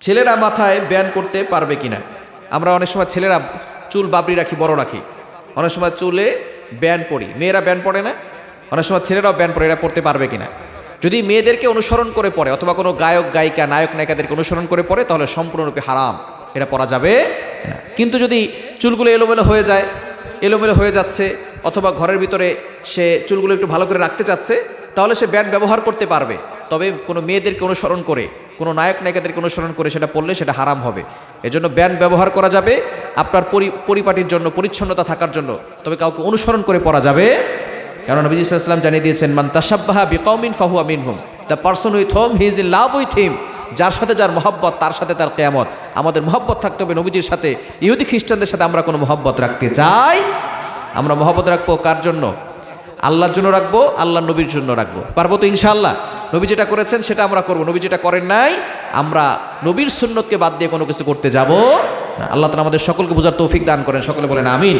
ছেলেরা মাথায় ব্যান করতে পারবে কিনা? আমরা অনেক সময় ছেলেরা চুল বাবরি রাখি, বড় রাখি, অনেক সময় চুলে ব্যান পড়ি, মেয়েরা ব্যান পড়ে না, অনেক সময় ছেলেরাও ব্যান পড়ে, এরা পড়তে পারবে কিনা? যদি মেয়েদেরকে অনুসরণ করে পড়ে অথবা কোনো গায়ক গায়িকা নায়ক নায়িকাদেরকে অনুসরণ করে পড়ে তাহলে সম্পূর্ণরূপে হারাম, এটা পরা যাবে না। কিন্তু যদি চুলগুলো এলোমেলো হয়ে যায়, এলোমেলো হয়ে যাচ্ছে, অথবা ঘরের ভিতরে সে চুলগুলো একটু ভালো করে রাখতে চাচ্ছে, তাহলে সে ব্যান্ড ব্যবহার করতে পারবে। তবে কোনো মেয়েদেরকে অনুসরণ করে, কোনো নায়ক নায়িকাদেরকে অনুসরণ করে সেটা পড়লে সেটা হারাম হবে। এজন্য ব্যান্ড ব্যবহার করা যাবে আপনার পরিপাটির জন্য, পরিচ্ছন্নতা থাকার জন্য, তবে কাউকে অনুসরণ করে পড়া যাবে। কারণ নবী সাল্লাল্লাহু আলাইহি ওয়াসাল্লাম জানিয়ে দিয়েছেন, মান তাশাব্বাহা বিকওমিন ফাহুয়া মিনহুম, the person with whom he is in love with him. যার সাথে যার মহব্বত তার সাথে তার কিয়ামত। আমাদের মহব্বত থাকতে হবে নবীজির সাথে। ইহুদি খ্রিস্টানদের সাথে আমরা কোনো মহব্বত রাখতে চাই? আমরা মহব্বত রাখবো কার জন্য? আল্লাহর জন্য রাখবো, আল্লাহর নবীর জন্য রাখবো। পারবো তো ইনশাআল্লাহ? নবী যেটা করেছেন সেটা আমরা করব, নবী যেটা করেন নাই আমরা নবীর সুন্নতকে বাদ দিয়ে কোনো কিছু করতে যাব না। আল্লাহ তাআলা আমাদের সকলকে বোঝার তৌফিক দান করেন, সকলে বলেন আমিন।